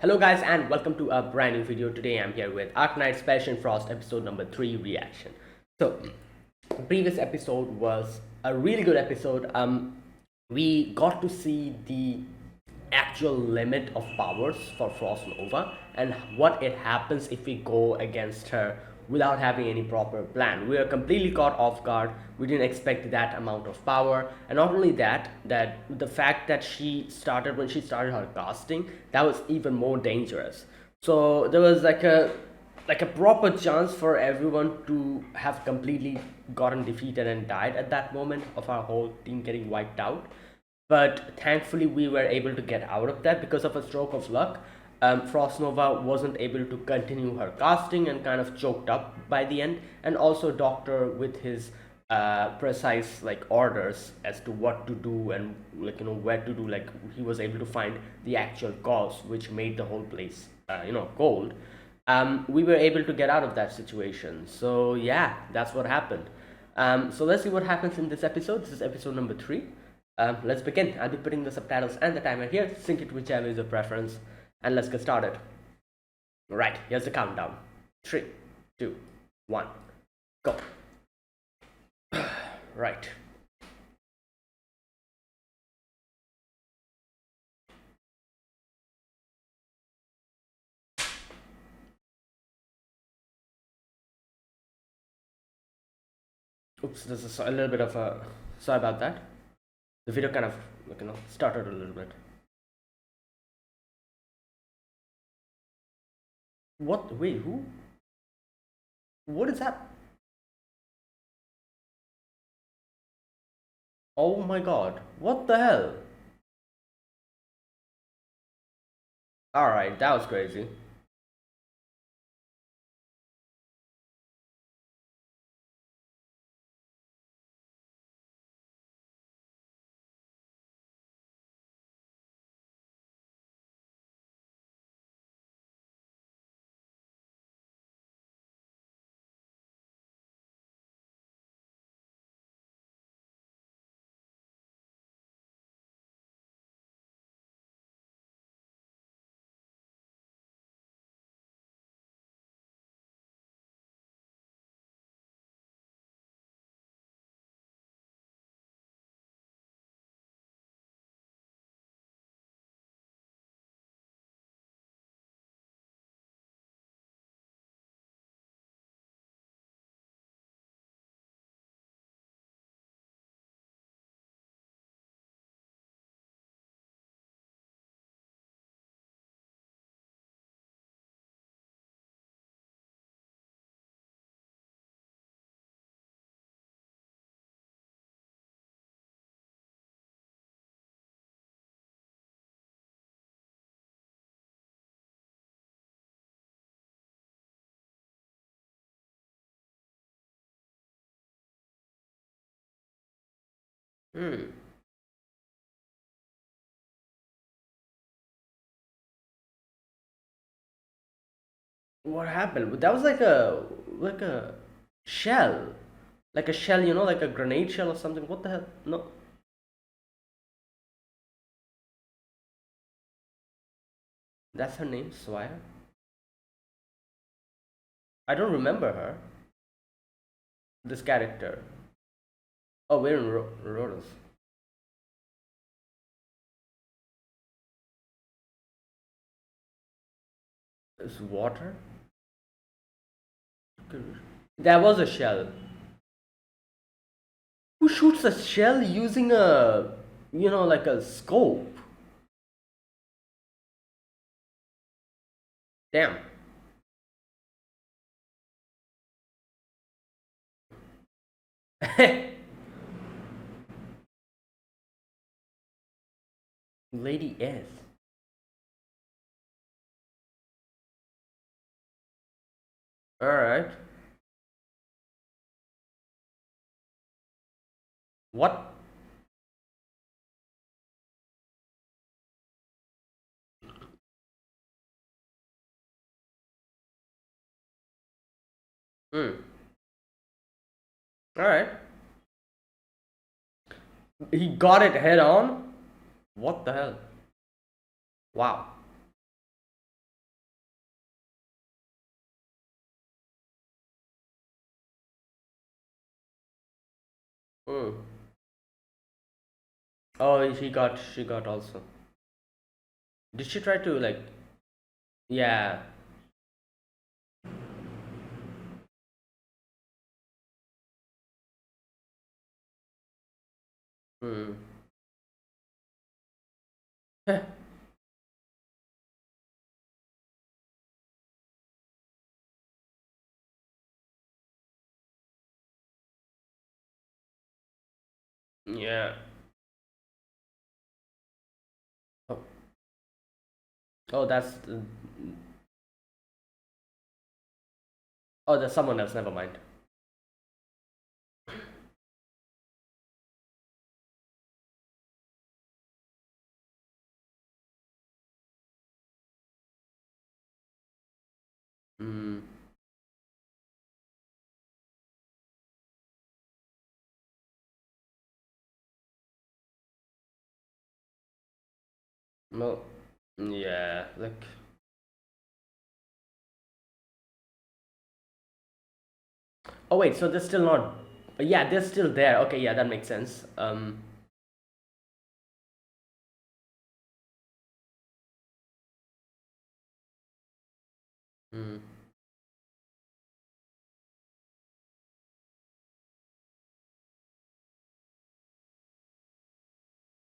Hello guys and welcome to a brand new video. Today I'm here with Arknights Passion Frost episode number 3 reaction. So previous episode was a really good episode. We got to see the actual limit of powers for Frost Nova and what it happens if we go against her without having any proper plan. We are completely caught off guard. We didn't expect that amount of power, and not only that, the fact that when she started her casting, that was even more dangerous. So there was like a proper chance for everyone to have completely gotten defeated and died at that moment of our whole team getting wiped out. But thankfully, we were able to get out of that because of a stroke of luck. Frost Nova wasn't able to continue her casting and kind of choked up by the end. And also, Doctor, with his precise orders as to what to do and where to do, he was able to find the actual cause which made the whole place cold. We were able to get out of that situation. So yeah, that's what happened. So let's see what happens in this episode. This is episode number 3. Let's begin. I'll be putting the subtitles and the timer here. Sync it whichever is your preference. And let's get started. Alright, here's the countdown. 3, 2, 1, go. Right. Oops, this is a little bit of a... Sorry about that. The video kind of, started a little bit. What? Wait, who? What is that? Oh my god. What the hell? Alright, that was crazy. Hmm. What happened? That was like a shell. Like a shell, like a grenade shell or something. What the hell? No. That's her name, Swire? I don't remember her. This character. Oh, we're in Rhodes. Is water? That was a shell. Who shoots a shell using like a scope? Damn. Lady S. Alright. What? Hmm. Alright. He got it head on? What the hell? Wow. Mm. Oh, she got also. Did she try to like? Yeah. Mm. Yeah. Oh, oh, oh, that's someone else. Never mind. Mm. No. Yeah. Like. Oh wait. So they're still not. Yeah, they're still there. Okay. Yeah, that makes sense. Mm.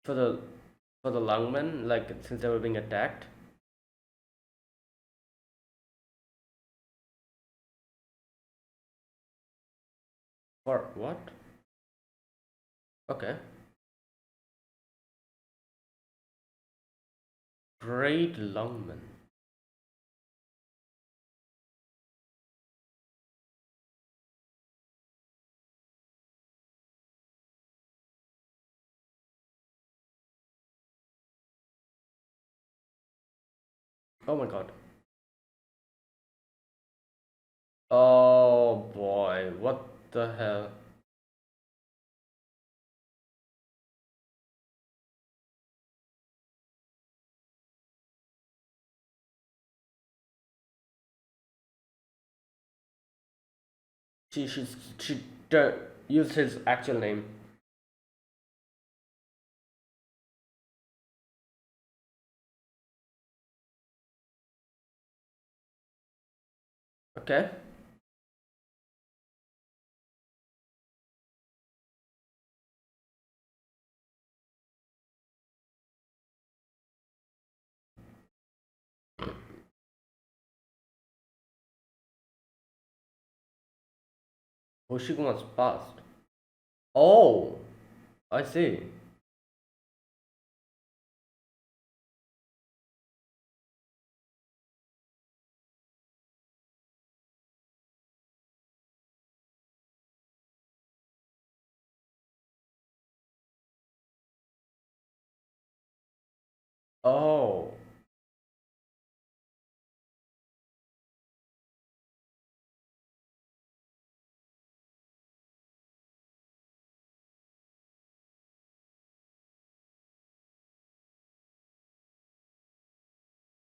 For the for the lungmen, like since they were being attacked. For what? Okay. Great lungmen. Oh my god. Oh boy. What the hell? She used his actual name. Okay. Hoshiguma's past. Oh, I see. Oh.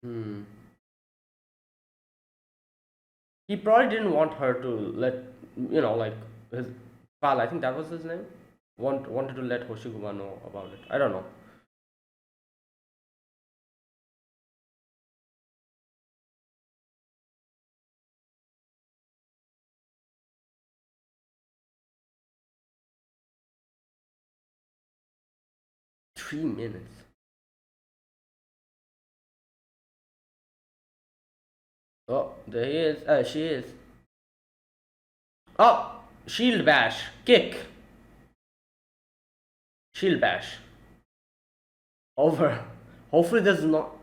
Hmm. He probably didn't want her to let like his pal. I think that was his name. Wanted to let Hoshiguma know about it. I don't know. 3 minutes. Oh, there he is. She is. Oh, shield bash, kick, shield bash. Over. Hopefully, there's not.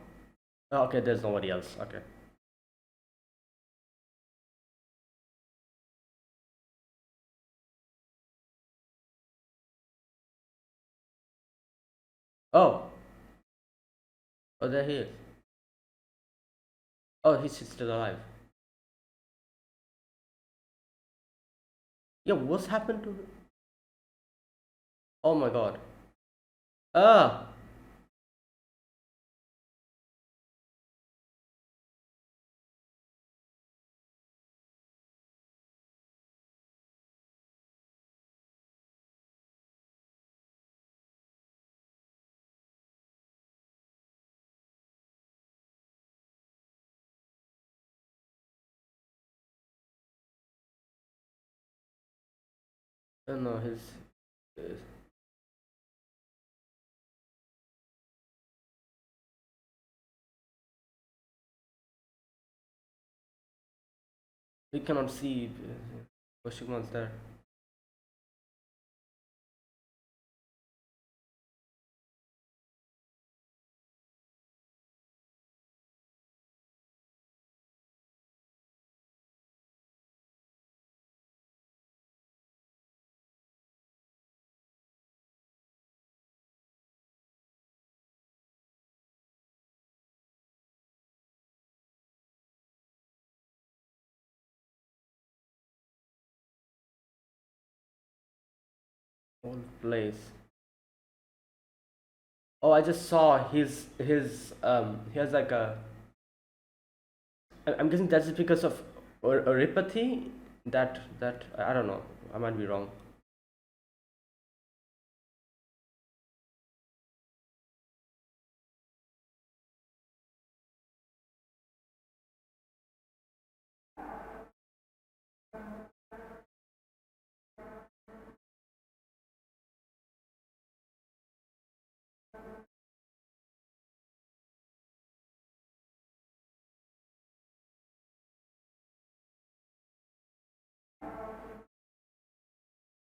Oh, okay, there's nobody else. Okay. Oh, oh, there he is. Oh, he's still alive. Yeah, what's happened to him? Oh my god. Ah, No, his. We cannot see question marks there. Whole place. Oh, I just saw his. He has like a. I'm guessing that's just because of oropathy. That I don't know. I might be wrong.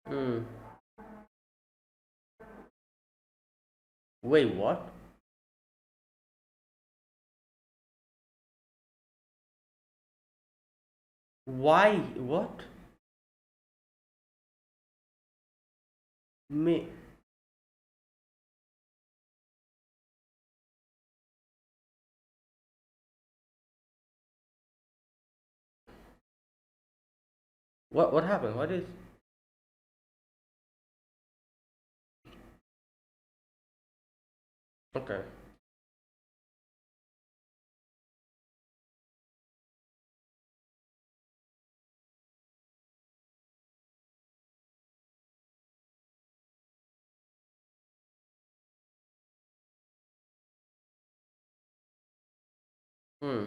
Hmm. Wait, what? Why? What? Me. What happened? What is? Okay. Hmm.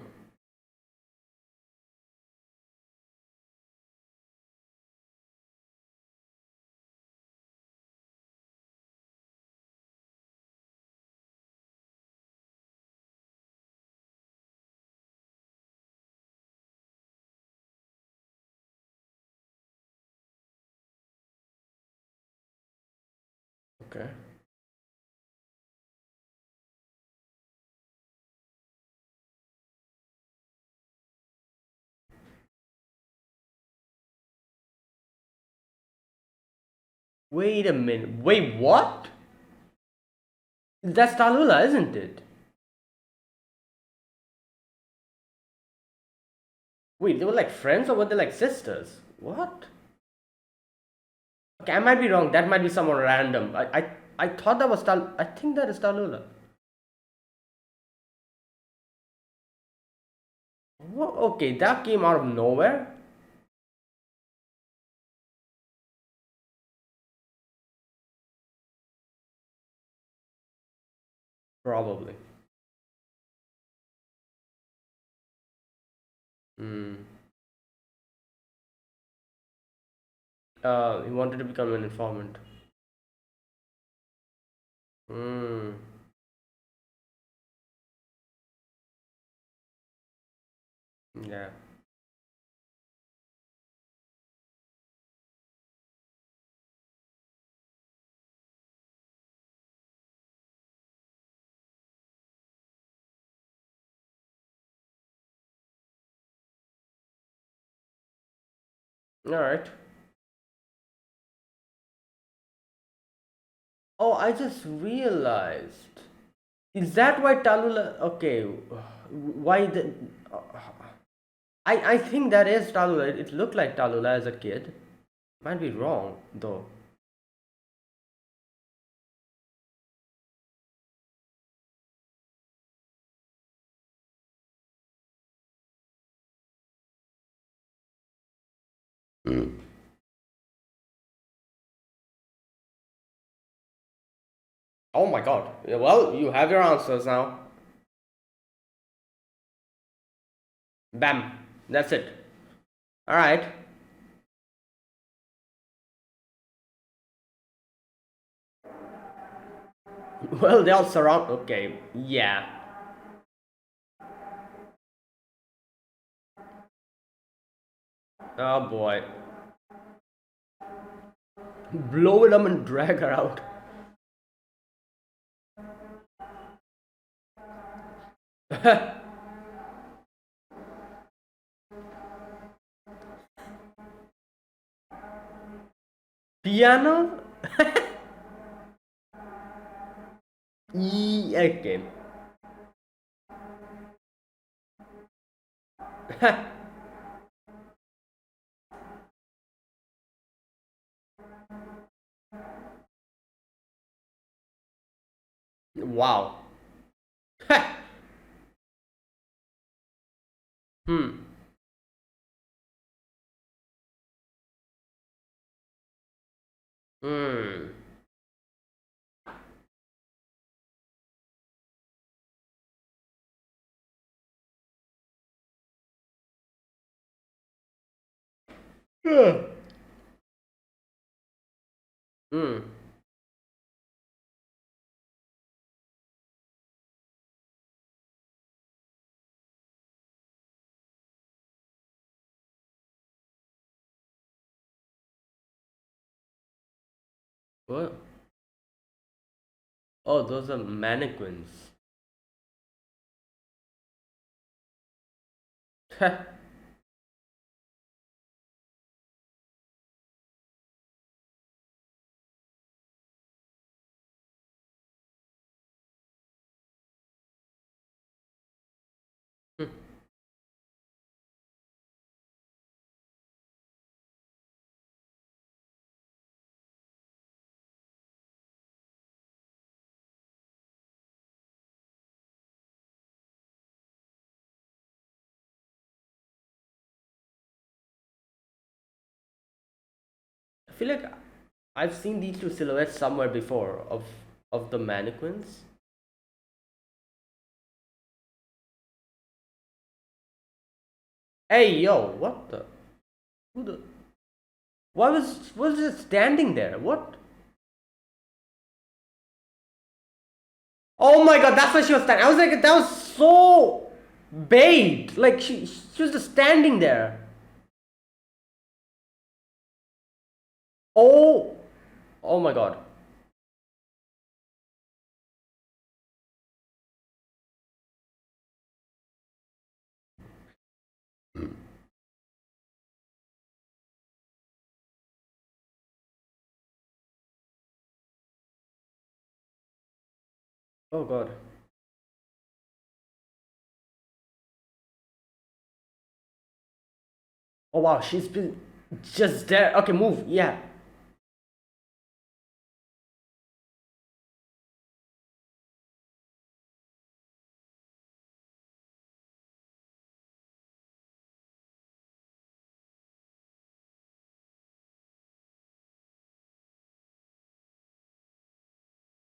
Okay. Wait a minute. Wait, what? That's Talula, isn't it? Wait, they were like friends or were they like sisters? What? Okay, I might be wrong. That might be someone random. I thought that was Tal. I think that is Talula. What? Okay, that came out of nowhere. Probably. Hmm. He wanted to become an informant. Hmm. Yeah. All right. Oh, I just realized. Is that why Talula? Okay. Why the? I think that is Talula. It looked like Talula as a kid. Might be wrong though. Mm. Oh my god. Well, you have your answers now. Bam. That's it. All right. Well, they all surround. Okay, yeah. Oh boy. Blow it up and drag her out. Piano? Okay. Wow. Hmm. Hmm. Hmm. Hmm. What? Oh, those are mannequins. I feel like I've seen these two silhouettes somewhere before of the mannequins. Hey yo, what the? Who the? Why was it standing there? What? Oh my god, that's why she was standing. I was like, that was so bait. Like she was just standing there. Oh, oh my god. Oh god. Oh wow, she's been just there. Okay, move. Yeah.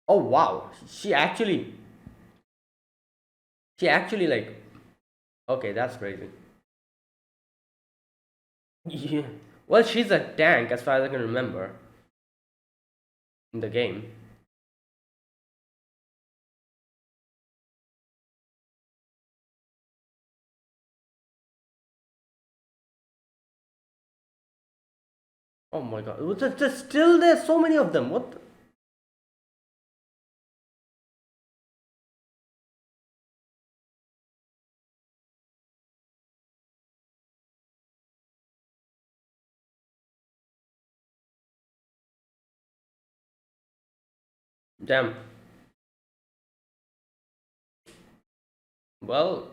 Oh wow, she actually like. Okay, that's crazy. Yeah. Well, she's a tank as far as I can remember in the game. Oh my god, there's still there's so many of them. What? Damn. Well.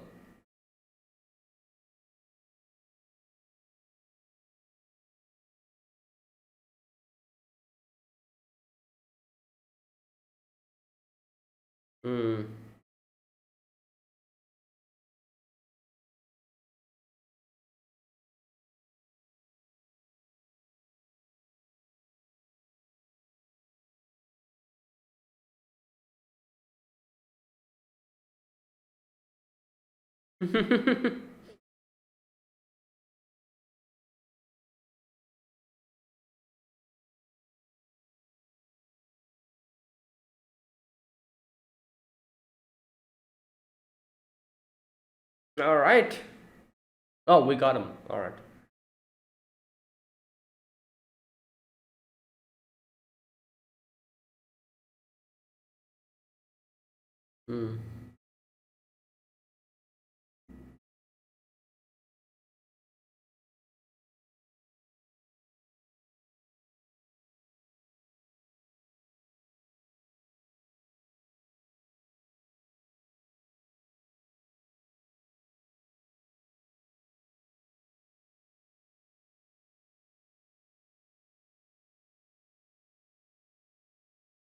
Hmm. All right. Oh, we got him. All right. Hmm.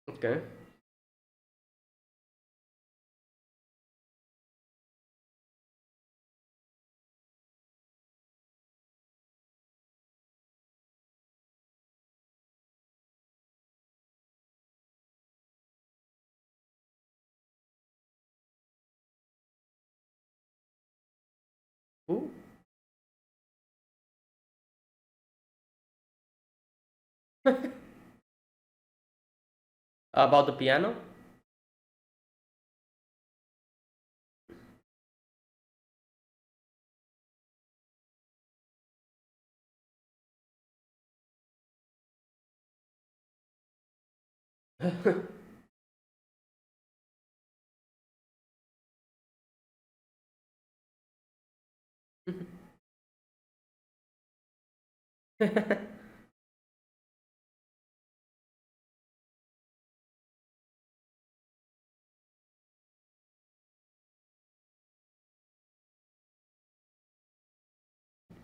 Okay. Who? About the piano?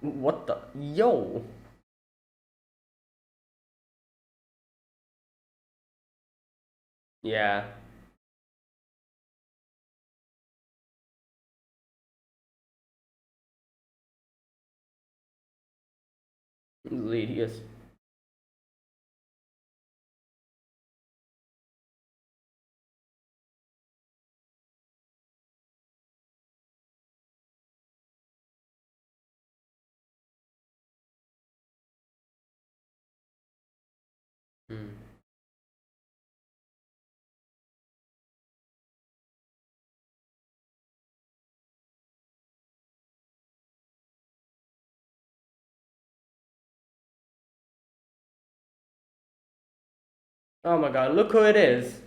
What the? Yo. Yeah. Indeed, yes. Hmm. Oh my god, look who it is.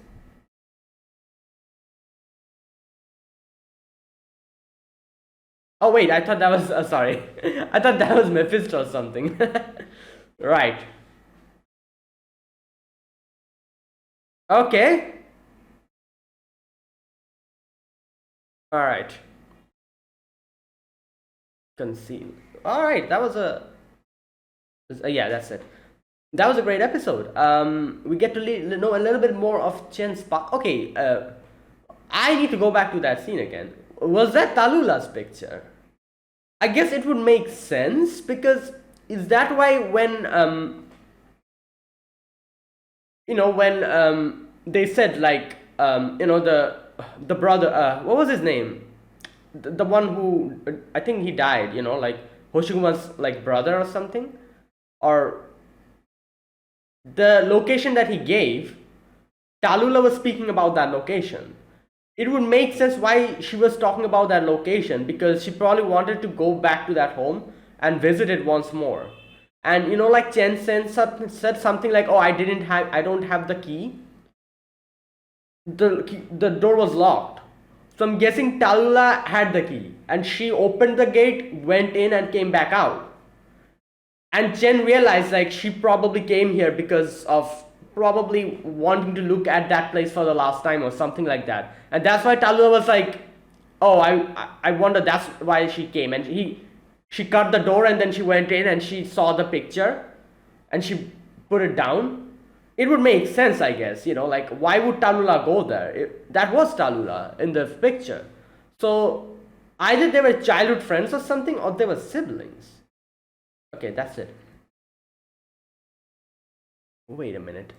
Oh wait, I thought that was sorry. I thought that was Mephisto or something. Right. Okay. All right. Conceal. All right, that was a yeah, that's it. That was a great episode. We get to know a little bit more of Chen's spark. Okay, I need to go back to that scene again. Was that Talula's picture? I guess it would make sense because is that why when when they said like the brother what was his name, the one who I think he died, like Hoshiguma's like brother or something, or the location that he gave, Talula was speaking about that location. It would make sense why she was talking about that location because she probably wanted to go back to that home and visit it once more. And like Chen said something like, "Oh, I don't have the key. The door was locked." So I'm guessing Talula had the key, and she opened the gate, went in, and came back out. And Chen realized like she probably came here because of probably wanting to look at that place for the last time or something like that. And that's why Talua was like, "Oh, I wonder that's why she came." And she cut the door and then she went in and she saw the picture and she put it down. It would make sense, I guess. Like why would Talula go there? That was Talula in the picture. So either they were childhood friends or something, or they were siblings. Okay, that's it. Wait a minute.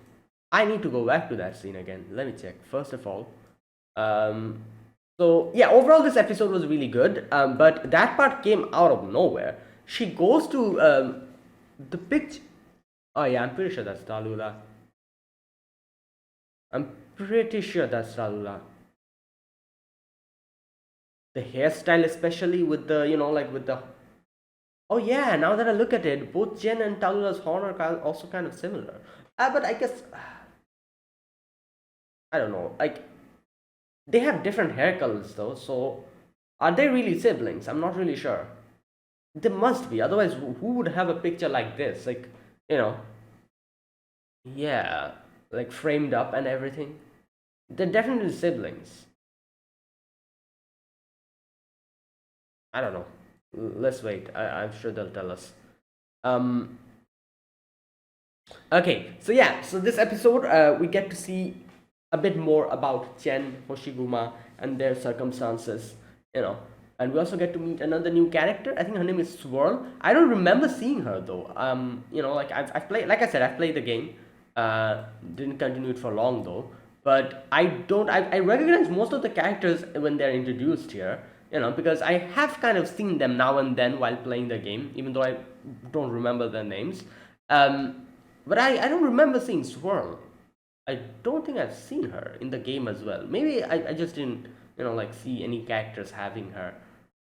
I need to go back to that scene again. Let me check. First of all, um, so yeah, overall this episode was really good. But that part came out of nowhere. She goes to the picture. Oh yeah, I'm pretty sure that's Talula. I'm pretty sure that's Talula. the hairstyle, especially with the, like with the. Oh yeah, now that I look at it, both Jen and Talula's horn are also kind of similar. But I guess I don't know. Like they have different hair colors though, so are they really siblings? I'm not really sure. They must be. Otherwise, who would have a picture like this? Like, you know, yeah, like framed up and everything. They're definitely siblings. I don't know. Let's wait. I'm sure they'll tell us. Um, okay, so yeah, so this episode, we get to see a bit more about Chen, Hoshiguma, and their circumstances, you know. And we also get to meet another new character. I think her name is Swirl. I don't remember seeing her though. Like I've played, like I said, I've played the game. Didn't continue it for long though. But I recognize most of the characters when they're introduced here, because I have kind of seen them now and then while playing the game, even though I don't remember their names. Um, but I don't remember seeing Swirl. I don't think I've seen her in the game as well. Maybe I just didn't, like see any characters having her,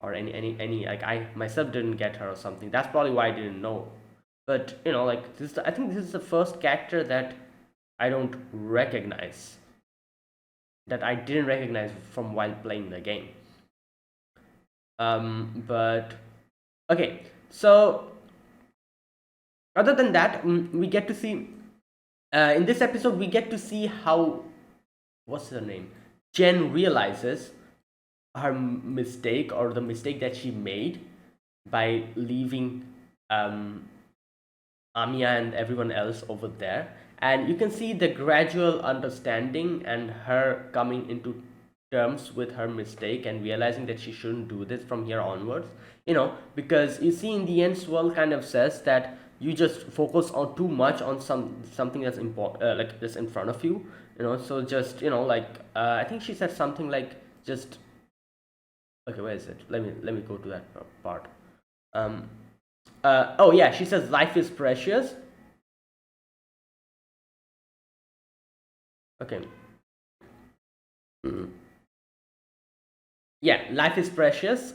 or any like I myself didn't get her or something. That's probably why I didn't know. But like I think this is the first character that I don't recognize, that I didn't recognize from while playing the game. But okay, so other than that, we get to see in this episode we get to see how, what's her name, Jen realizes her mistake, or the mistake that she made by leaving Amiya and everyone else over there. And you can see the gradual understanding and her coming into terms with her mistake and realizing that she shouldn't do this from here onwards. Because you see in the end, Swirl kind of says that you just focus on too much on something that's important, like that's in front of you. So just like I think she said something like, just okay, where is it? Let me go to that part. Oh yeah, she says life is precious. Okay. Yeah, life is precious.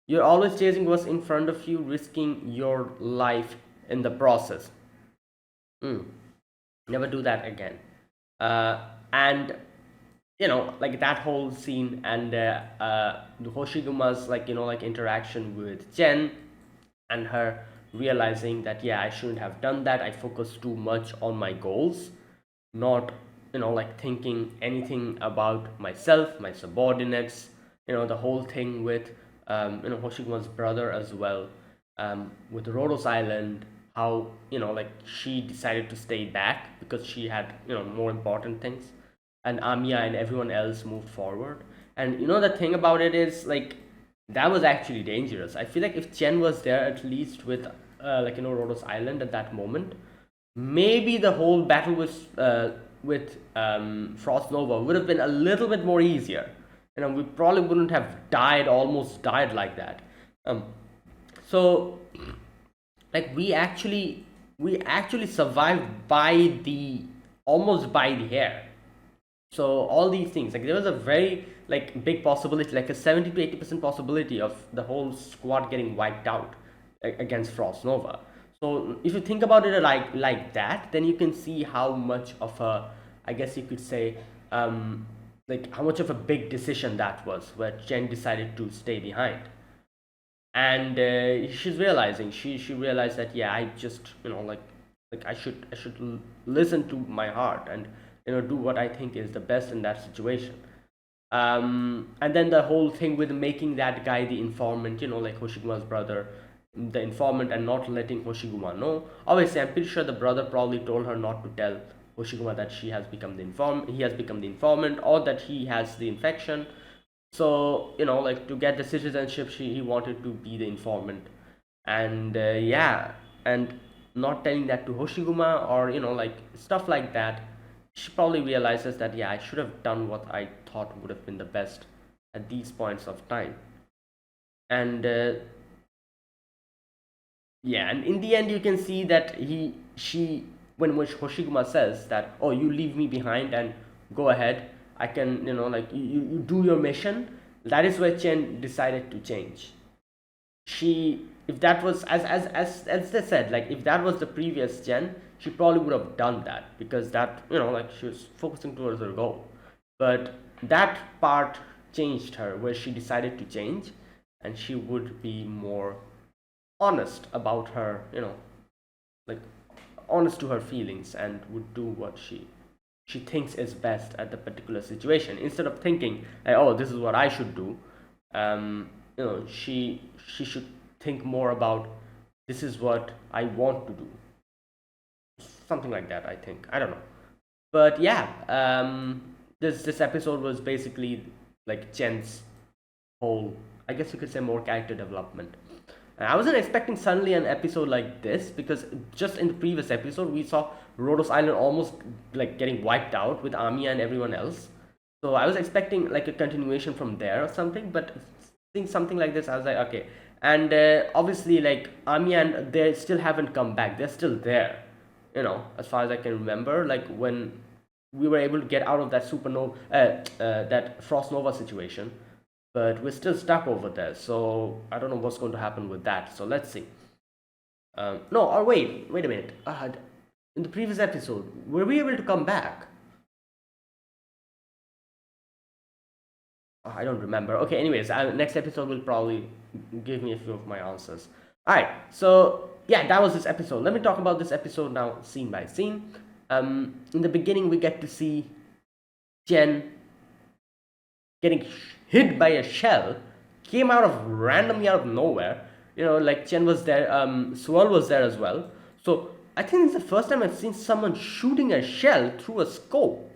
You're always chasing what's in front of you, risking your life in the process. Never do that again. And like that whole scene, and Hoshiguma's like interaction with Jen, and her realizing that, yeah, I shouldn't have done that. I focused too much on my goals, not like thinking anything about myself, my subordinates. The whole thing with Hoshiguma's brother as well, with Rhodos Island, how like she decided to stay back because she had more important things, and Amiya and everyone else moved forward. And the thing about it is, like, that was actually dangerous. I feel like if Chen was there at least with Rhodos Island at that moment, maybe the whole battle with Frost Nova would have been a little bit more easier. We probably wouldn't have almost died like that. So like we actually survived by the almost by the hair. So all these things, like there was a very like big possibility, like a 70 to 80% possibility of the whole squad getting wiped out against Frost Nova. So if you think about it like that, then you can see how much of a, I guess you could say, like how much of a big decision that was, where Jen decided to stay behind. And she's realizing, she realized that, yeah, I just like I should listen to my heart, and do what I think is the best in that situation. And then the whole thing with making that guy the informant, like Hoshiguma's brother, the informant, and not letting Hoshiguma know. Obviously, I'm pretty sure the brother probably told her not to tell Hoshiguma that he has become the informant, or that he has the infection. So like to get the citizenship, he wanted to be the informant. And yeah, and not telling that to Hoshiguma, or like stuff like that. She probably realizes that, yeah, I should have done what I thought would have been the best at these points of time. And yeah, and in the end you can see that she when Hoshiguma says that, oh, you leave me behind and go ahead, I can, like you do your mission. That is where Chen decided to change. She, if that was as they said, like if that was the previous Jen, she probably would have done that, because that, like she was focusing towards her goal. But that part changed her, where she decided to change, and she would be more honest about her, like honest to her feelings, and would do what she thinks is best at the particular situation, instead of thinking like, oh, this is what I should do. She should think more about, this is what I want to do, something like that, I think. I don't know. But yeah, this episode was basically like Chen's whole, I guess you could say, more character development. And I wasn't expecting suddenly an episode like this, because just in the previous episode we saw Rhodos Island almost like getting wiped out with Amiya and everyone else. So I was expecting like a continuation from there or something, but seeing something like this, I was like, okay. And obviously, like Amiya and they still haven't come back. They're still there, as far as I can remember. Like when we were able to get out of that supernova, that frost nova situation, but we're still stuck over there. So I don't know what's going to happen with that. So let's see. No, or wait a minute. In the previous episode, were we able to come back? I don't remember. Okay, anyways, next episode will probably give me a few of my answers. Alright, so yeah, that was this episode. Let me talk about this episode now, scene by scene. In the beginning, we get to see Jen getting hit by a shell, came out of randomly out of nowhere. Like Chen was there, Swirl was there as well. So I think it's the first time I've seen someone shooting a shell through a scope.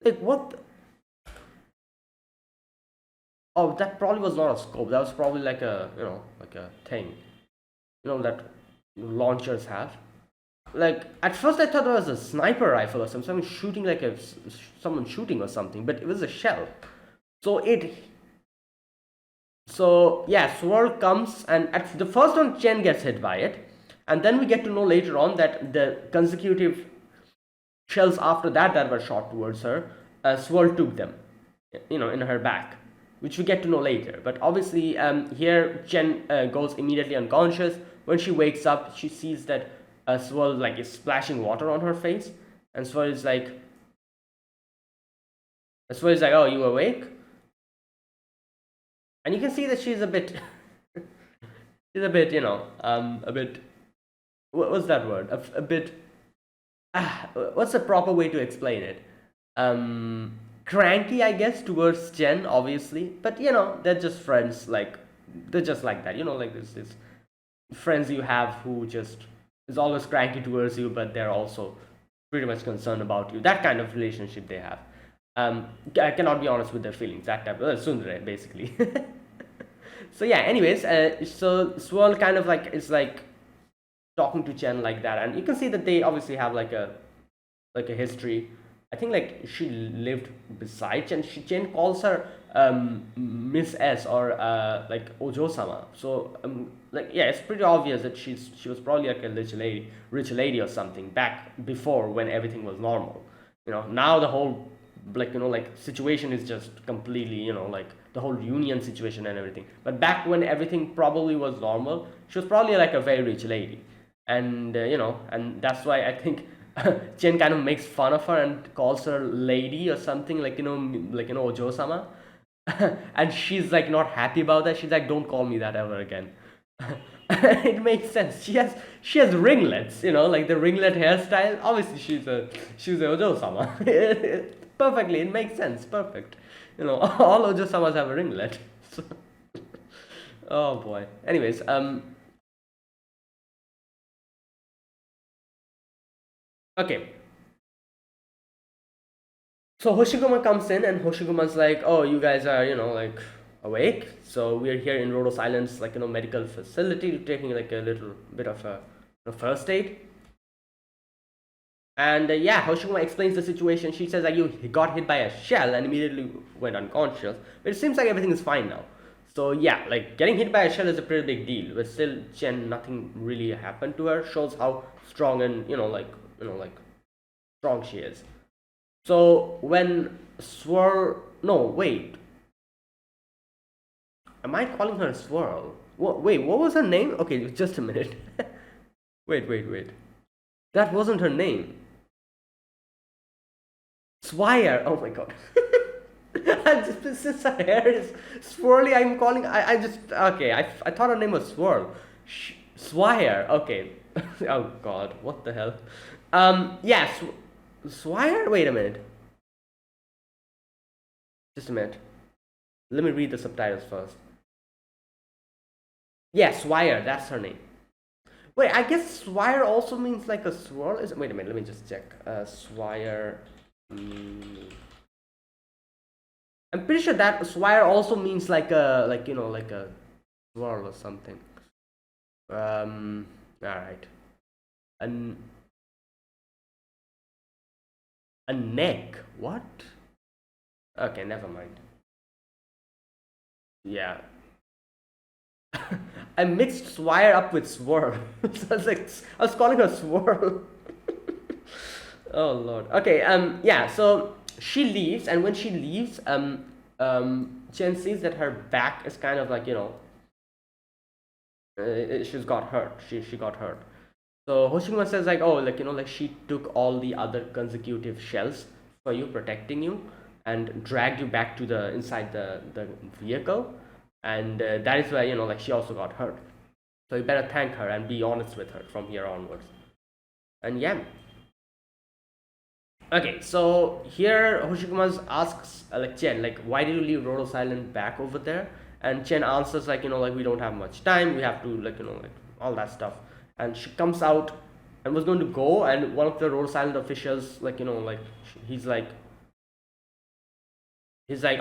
Like what? Oh, that probably was not a scope. That was probably like a, like a thing, that launchers have. Like at first I thought it was a sniper rifle or something, someone shooting like someone shooting or something, but it was a shell. So yeah, Swirl comes, and at the first one Chen gets hit by it, and then we get to know later on that the consecutive shells after that were shot towards her, Swirl took them, in her back, which we get to know later. But obviously, here Chen goes immediately unconscious. When she wakes up, she sees that Swirl like is splashing water on her face, and Swirl is like, "Oh, you awake?" And you can see that she's a bit, she's a bit, a bit. What's that word? A bit. What's the proper way to explain it? Cranky, I guess, towards Jen, obviously. But they're just friends. Like they're just like that. Like this friends you have who just is always cranky towards you, but they're also pretty much concerned about you. That kind of relationship they have. I cannot be honest with their feelings. That type of tsundere, basically. So yeah. Anyways, so Swirl kind of like is like talking to Chen like that, and you can see that they obviously have like a history. I think like she lived beside Chen. Chen calls her Miss S, or like Ojo-sama. So like yeah, it's pretty obvious that she was probably like a rich lady or something back before, when everything was normal. Now the whole like situation is just completely, like the whole union situation and everything. But back when everything probably was normal, she was probably like a very rich lady. And and that's why I think Chen kind of makes fun of her and calls her lady or something, like Ojo-sama. And she's like not happy about that. She's like, don't call me that ever again. It makes sense. She has ringlets, like the ringlet hairstyle. Obviously she's a Ojo-sama. Perfectly, it makes sense. Perfect. All Ojo-samas have a ringlet. So, oh boy. Anyways, okay. So Hoshiguma comes in, and Hoshiguma's like, "Oh, you guys are, like awake. So we're here in Rhodos Island's like medical facility, taking like a little bit of a first aid." And yeah, Hoshiguma explains the situation. She says that you got hit by a shell and immediately went unconscious, but it seems like everything is fine now. So yeah, like getting hit by a shell is a pretty big deal, but still, Chen, nothing really happened to her. Shows how strong and like strong she is. So when Swirl, no, wait, am I calling her Swirl? Wait, what was her name? Okay, just a minute. Wait. That wasn't her name. Swire. Oh my god. Since her hair is swirly, I'm calling. I just okay. I thought her name was Swirl. Swire. Okay. Oh god, what the hell? Yeah, Swire. Wait a minute. Just a minute. Let me read the subtitles first. Yeah, Swire. That's her name. Wait, I guess Swire also means like a swirl. Wait a minute. Let me just check. Swire. I'm pretty sure that Swire also means like a like a swirl or something. All right. An a neck. What? Okay, never mind. Yeah. I mixed Swire up with Swirl. So I was like, I was calling her Swirl. Oh lord. Okay. Yeah. So she leaves, and when she leaves, Chen sees that her back is kind of like she's got hurt. She got hurt. So Hoshima says like, oh, like like she took all the other consecutive shells for you, protecting you, and dragged you back to the inside the vehicle, and that is why like she also got hurt. So you better thank her and be honest with her from here onwards. And yeah. Okay, so here Hoshikumas asks like Chen, like, why did you leave Rhodos Island back over there? And Chen answers like, like we don't have much time. We have to like like all that stuff. And she comes out and was going to go, and one of the Rhodos Island officials like like he's like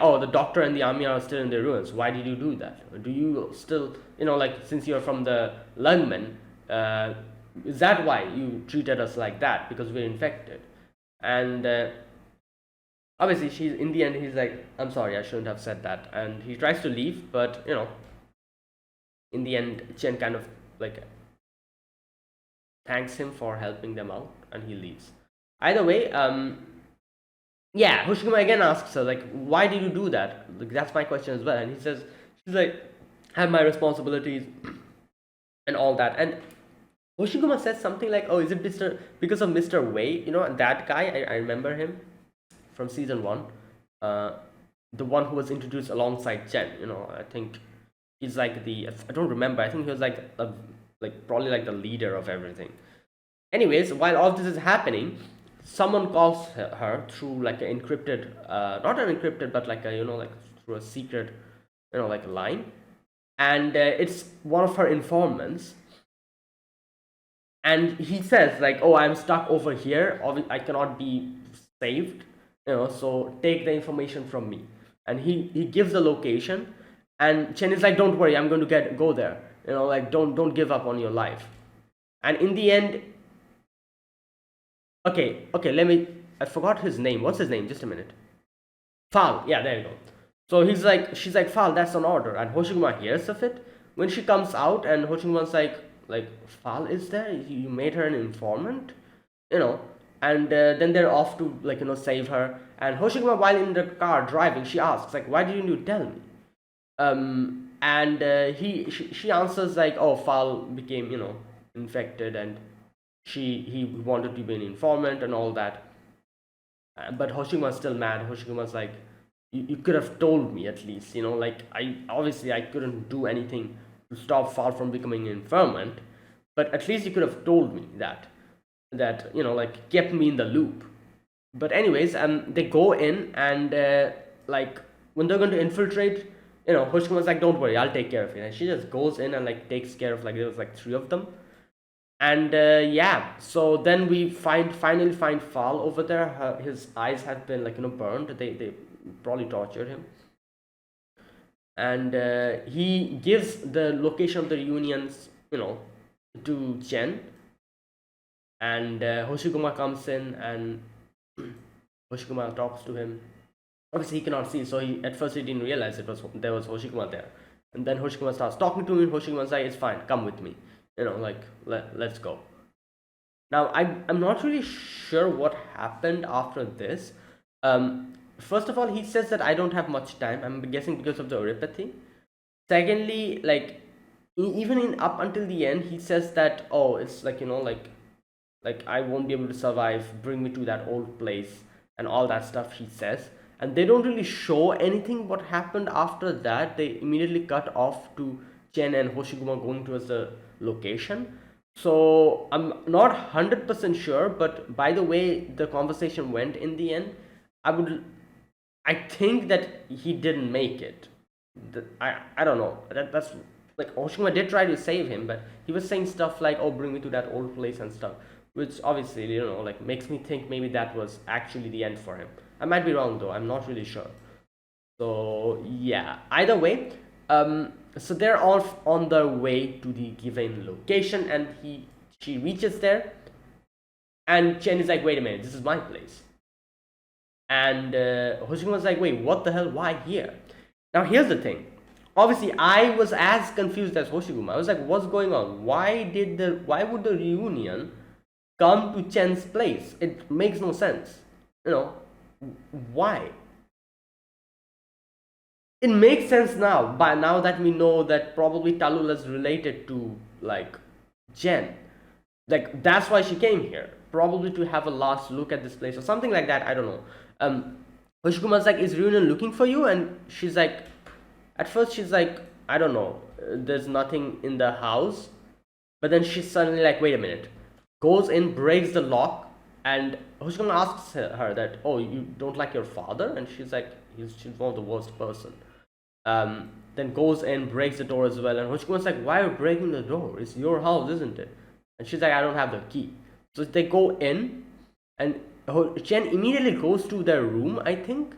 oh, the doctor and the army are still in the ruins. Why did you do that? Do you still like, since you're from the Lungmen, is that why you treated us like that because we're infected? And obviously she's in the end he's like, I'm sorry, I shouldn't have said that, and he tries to leave, but in the end Chen kind of like thanks him for helping them out, and he leaves. Either way, yeah, Hoshikuma again asks her like, why did you do that? Like, that's my question as well. And he says, she's like, I have my responsibilities and all that. And Hoshiguma says something like, oh, is it because of Mr. Wei? That guy, I remember him from season 1. The one who was introduced alongside Chen. I think he's like I don't remember. I think he was like probably like the leader of everything. Anyways, while all this is happening, someone calls her through like an encrypted, not an encrypted, but like a like through a secret, like a line, and it's one of her informants. And he says like, oh, I'm stuck over here, I cannot be saved, so take the information from me. And he gives the location, and Chen is like, don't worry, I'm going to go there, like don't give up on your life. And in the end, okay, I forgot his name. What's his name? Just a minute. Fal, yeah, there you go. So she's like, Fal, that's an order. And Hoshiguma hears of it. When she comes out, and Hoshiguma's like, Fal is there? You made her an informant? And then they're off to like save her. And Hoshiguma, while in the car driving, she asks like, why didn't you tell me? And she answers like, oh, Fal became infected, and he wanted to be an informant and all that. But Hoshima's still mad. Hoshima's like, you could have told me at least, like I couldn't do anything to stop Fal from becoming an informant, but at least you could have told me that like kept me in the loop. But anyways, they go in, and like when they're going to infiltrate, Hoshima's like, don't worry, I'll take care of it. And she just goes in and like takes care of, like, there was like 3 of them. And yeah, so then we finally find Fal over there. His eyes have been like burned. They probably tortured him. And he gives the location of the reunions to Chen. And Hoshiguma comes in, and Hoshiguma talks to him. Obviously he cannot see, so at first he didn't realize there was Hoshiguma there. And then Hoshiguma starts talking to him, and Hoshiguma's like, it's fine, come with me, like let's go. Now I'm not really sure what happened after this, First of all, he says that I don't have much time. I'm guessing because of the oripathy. Secondly, like even in up until the end, he says that, oh, it's like, like I won't be able to survive. Bring me to that old place and all that stuff he says. And they don't really show anything what happened after that. They immediately cut off to Chen and Hoshiguma going towards the location. So I'm not 100% sure, but by the way the conversation went in the end, I would I think that he didn't make it. I don't know. That's like Oshima did try to save him, but he was saying stuff like, "Oh, bring me to that old place" and stuff, which obviously like makes me think maybe that was actually the end for him. I might be wrong though. I'm not really sure. So yeah. Either way, so they're all on their way to the given location, and she reaches there, and Chen is like, "Wait a minute, this is my place." And Hoshiguma was like, wait, what the hell? Why here? Now, here's the thing. Obviously, I was as confused as Hoshiguma. I was like, what's going on? Why would the reunion come to Chen's place? It makes no sense. Why? It makes sense now, by now that we know that probably Talula is related to, like, Chen. Like, that's why she came here. Probably to have a last look at this place or something like that. I don't know. Hoshiguma's like, is reunion looking for you? And she's like, at first she's like, I don't know, there's nothing in the house. But then she's suddenly like, wait a minute, goes in, breaks the lock, and Hoshiguma asks her that, oh, you don't like your father? And she's like, she's one of the worst person. Then goes in, breaks the door as well, and Hoshiguma's like, why are you breaking the door? It's your house, isn't it? And she's like, I don't have the key. So they go in, and Chen immediately goes to their room, I think.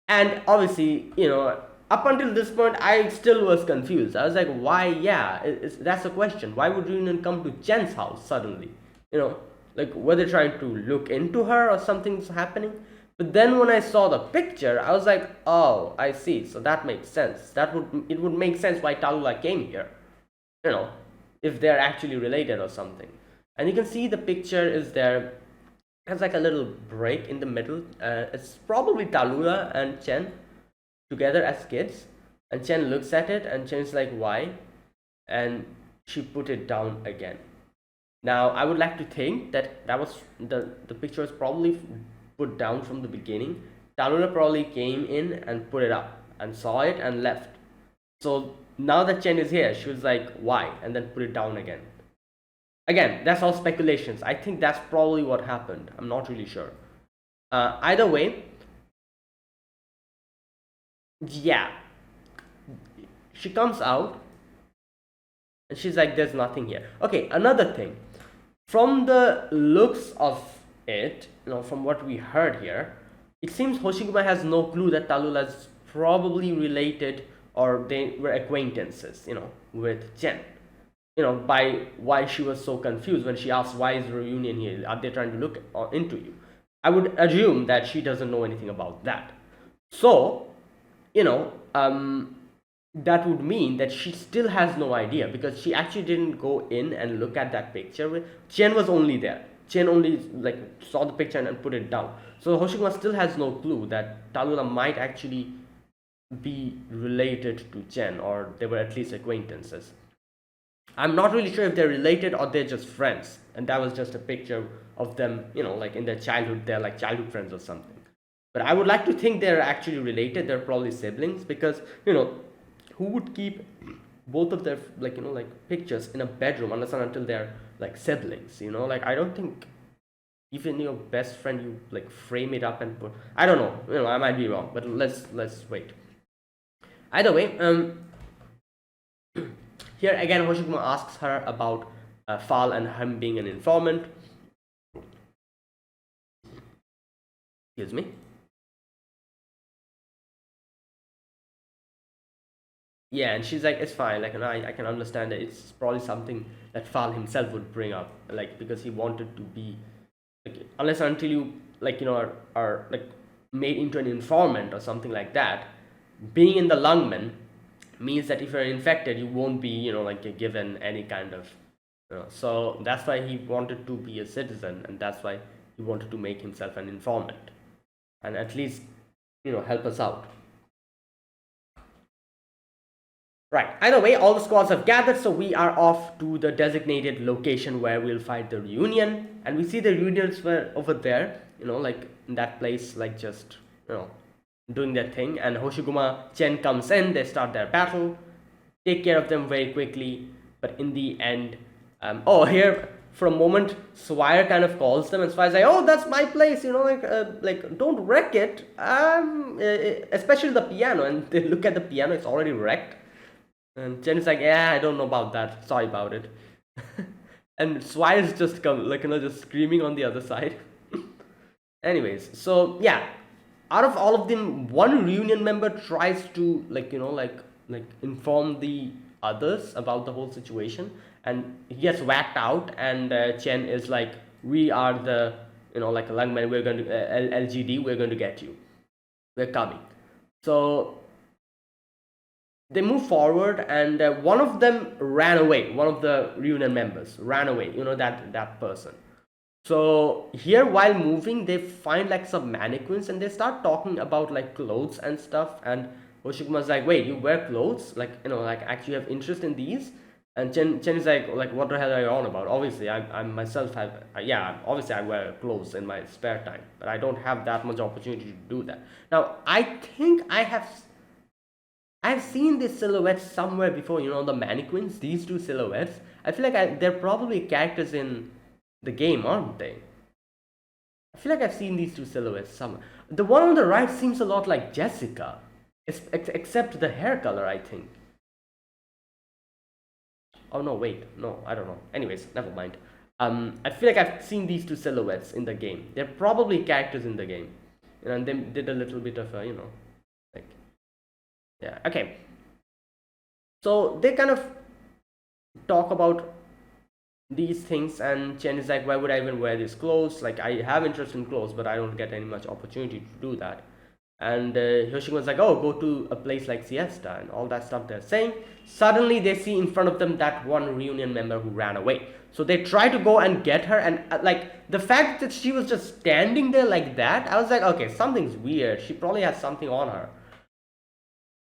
And obviously, up until this point, I still was confused. I was like, why? Yeah, that's the question. Why would Reunion come to Chen's house suddenly? Like, were they trying to look into her or something's happening? But then when I saw the picture, I was like, oh, I see. So that makes sense. It would make sense why Talula came here. If they're actually related or something. And you can see the picture is there. It has like a little break in the middle. It's probably Talula and Chen together as kids. And Chen looks at it and Chen's like, why? And she put it down again. Now, I would like to think that was the picture was probably put down from the beginning. Talula probably came in and put it up and saw it and left. So now that Chen is here, she was like, why? And then put it down again. Again, that's all speculations. I think that's probably what happened. I'm not really sure. Either way, yeah. She comes out and she's like, there's nothing here. Okay, another thing. From the looks of it, from what we heard here, it seems Hoshiguma has no clue that Talula is probably related or they were acquaintances, with Chen. By why she was so confused when she asked, why is the reunion here? Are they trying to look into you? I would assume that she doesn't know anything about that. So, that would mean that she still has no idea because she actually didn't go in and look at that picture. Chen was only there. Chen only saw the picture and put it down. So Hoshiguma still has no clue that Talula might actually be related to Chen, or they were at least acquaintances. I'm not really sure if they're related or they're just friends, and that was just a picture of them, like in their childhood, they're like childhood friends or something. But I would like to think they're actually related. They're probably siblings because who would keep both of their pictures in a bedroom unless and until they're like siblings? I don't think even your best friend you frame it up and put. I don't know. I might be wrong, but let's wait. Either way, here again, Hoshiguma asks her about Fall and him being an informant. Excuse me. Yeah, and she's like, it's fine. I can understand that it's probably something that Fall himself would bring up, because he wanted to be, unless until you are made into an informant or something like that. Being in the lungmen means that if you're infected, you won't be given any kind of so that's why he wanted to be a citizen, and that's why he wanted to make himself an informant. and at least, help us out. Right, either way, all the squads have gathered, so we are off to the designated location where we'll fight the reunion. And we see the reunions were over there, like in that place, like just, doing their thing. And Hoshiguma Chen comes in, they start their battle, take care of them very quickly. But in the end, here for a moment, Swire kind of calls them, and Swire's like, "Oh, that's my place, like don't wreck it." Especially the piano, and they look at the piano; it's already wrecked. And Chen is like, "Yeah, I don't know about that. Sorry about it." And Swire's just just screaming on the other side. Anyways, so yeah, out of all of them, one reunion member tries to inform the others about the whole situation, and he gets whacked out. And Chen is like, "We are the Lungmen. We're going to LGD. We're going to get you. We're coming." So they move forward, and one of them ran away. One of the reunion members ran away. That person. So here, while moving, they find like some mannequins, and they start talking about like clothes and stuff. And Hoshiguma's like, "Wait, you wear clothes? Actually have interest in these?" And Chen is like, "What the hell are you on about? Obviously, I myself have, obviously I wear clothes in my spare time, but I don't have that much opportunity to do that." Now, I think I've seen this silhouette somewhere before, the mannequins, these two silhouettes. I feel like they're probably characters in the game, aren't they? I feel like I've seen these two silhouettes somewhere. The one on the right seems a lot like Jessica, except the hair color, I think. Oh no, wait, no, I don't know. Anyways, never mind. I feel like I've seen these two silhouettes in the game. They're probably characters in the game, and they did a little bit of yeah, okay. So they kind of talk about these things, and Chen is like, "Why would I even wear these clothes? Like, I have interest in clothes, but I don't get any much opportunity to do that." And Hoshiguma's like, "Oh, go to a place like Siesta," and all that stuff they're saying. Suddenly they see in front of them that one reunion member who ran away. So they try to go and get her, and the fact that she was just standing there like that, I was like, okay, something's weird. She probably has something on her.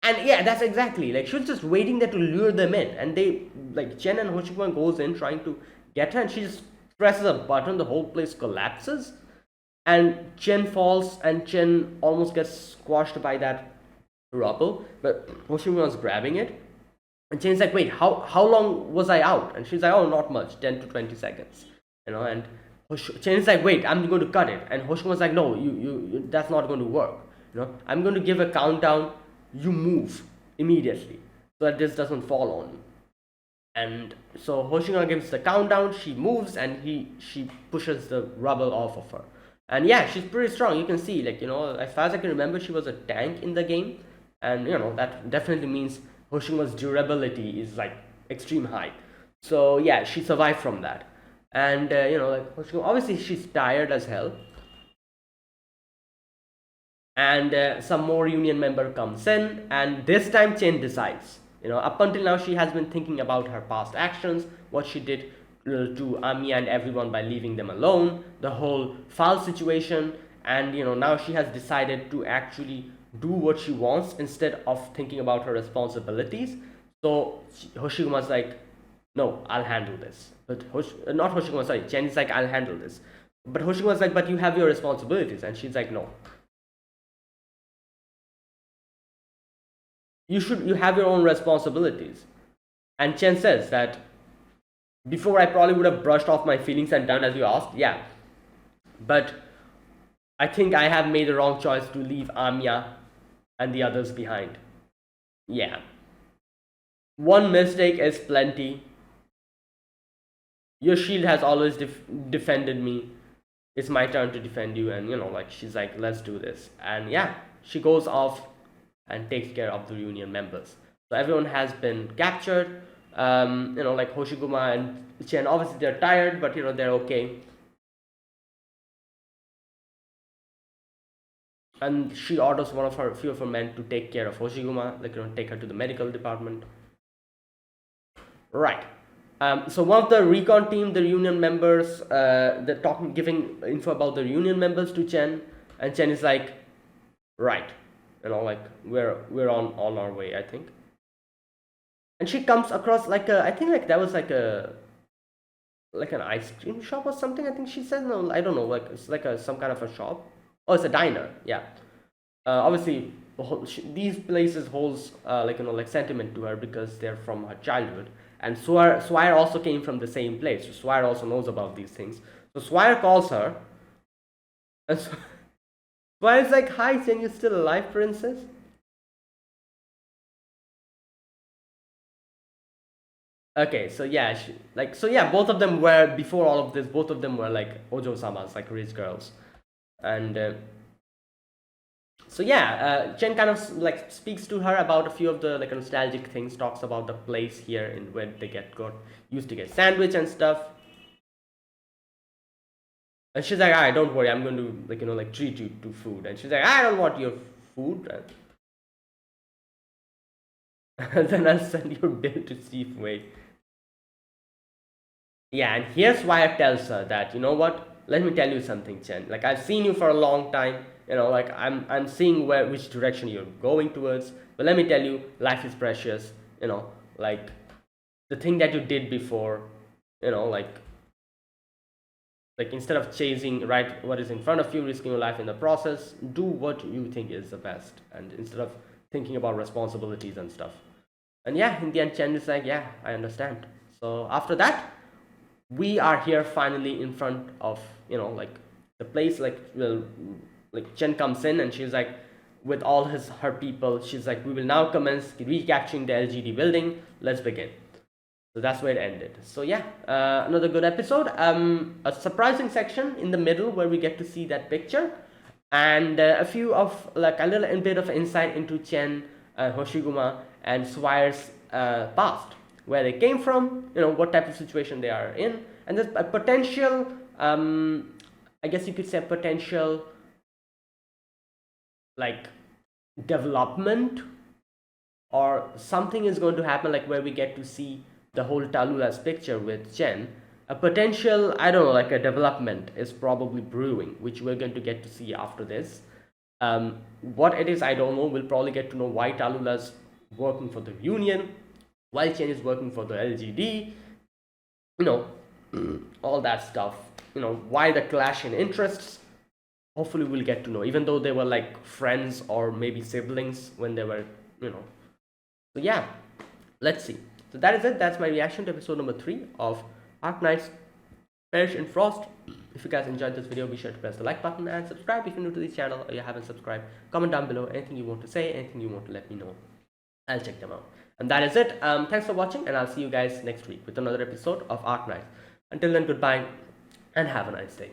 And yeah, that's exactly, like, she was just waiting there to lure them in. And they, like, Chen and Hoshiguma goes in trying to get her, and she just presses a button, the whole place collapses. And Chen falls, and Chen almost gets squashed by that rubble, but Hoshiguma was grabbing it. And Chen's like, "Wait, how long was I out?" And she's like, "Oh, not much, 10 to 20 seconds." And Chen's like, "Wait, I'm going to cut it." And Hoshiguma's like, "No, you that's not going to work. I'm going to give a countdown. You move immediately so that this doesn't fall on you." And so Hoshiguma gives the countdown, she moves, and she pushes the rubble off of her. And yeah, she's pretty strong. You can see, as far as I can remember, she was a tank in the game. And that definitely means Hoshiguma's durability is like extreme high. So yeah, she survived from that. And Hoshiguma, obviously she's tired as hell. And some more union member comes in, and this time Chen decides. Up until now she has been thinking about her past actions, what she did to Amiya and everyone by leaving them alone, the whole foul situation, and now she has decided to actually do what she wants instead of thinking about her responsibilities. So Hoshiguma's like, "No, I'll handle this." But not Hoshiguma, sorry, Chen is like, "I'll handle this." But Hoshiguma's like, "But you have your responsibilities," and she's like, "No. You have your own responsibilities." And Chen says that, "Before I probably would have brushed off my feelings and done as you asked, yeah. But I think I have made the wrong choice to leave Amiya and the others behind. Yeah. One mistake is plenty. Your shield has always defended me. It's my turn to defend you." And she's like, "Let's do this." And yeah, she goes off and takes care of the reunion members. So everyone has been captured. Hoshiguma and Chen, obviously they're tired, but they're okay. And she orders few of her men to take care of Hoshiguma, take her to the medical department. Right. So one of the recon team, the reunion members, they're giving info about the reunion members to Chen, and Chen is like, right, like we're on our way, I think. And she comes across like a, I think like that was like an ice cream shop or something. I think she said, no, I don't know, like it's like a some kind of a shop. Oh, it's a diner. Yeah. Obviously, these places holds like like sentiment to her because they're from her childhood. And Swire also came from the same place. So Swire also knows about these things. So Swire calls her, and Swire's like, "Hi, Jen, you still alive, princess?" Okay, so yeah, both of them were, before all of this, both of them were like Ojo Samas, like rich girls, and so yeah, Chen kind of like speaks to her about a few of the like nostalgic things, talks about the place here in where they got used to get sandwich and stuff, and she's like, "I don't worry, I'm going to like like treat you to food," and she's like, "I don't want your food," and then I'll send your bill to Steve Wade. Yeah, and here's why I tells her that, you know what? Let me tell you something, Chen. Like I've seen you for a long time. Like I'm seeing which direction you're going towards. But let me tell you, life is precious. Like the thing that you did before. Like instead of chasing right what is in front of you, risking your life in the process, do what you think is the best, and instead of thinking about responsibilities and stuff. And yeah, in the end, Chen is like, yeah, I understand. So after that, we are here finally in front of like the place, like, well, like Chen comes in and she's like, with all her people, she's like, we will now commence recapturing the LGD building, let's begin. So that's where it ended. So yeah, another good episode. A surprising section in the middle where we get to see that picture, and a few of like a little bit of insight into Chen, Hoshiguma, and Swire's past, where they came from, what type of situation they are in, and there's a potential, I guess you could say, potential like development, or something is going to happen, like where we get to see the whole Talula's picture with Chen. A potential, I don't know, like a development is probably brewing, which we're going to get to see after this. What it is, I don't know. We'll probably get to know why Talula's working for the Union, while Chen is working for the LGD, all that stuff. Why the clash in interests. Hopefully, we'll get to know, even though they were like friends or maybe siblings when they were, So yeah, let's see. So that is it. That's my reaction to episode number 3 of Arknights Perish in Frost. If you guys enjoyed this video, be sure to press the like button and subscribe if you're new to this channel or you haven't subscribed. Comment down below anything you want to say, anything you want to let me know. I'll check them out. And that is it. Thanks for watching, and I'll see you guys next week with another episode of Arknights. Until then, goodbye and have a nice day.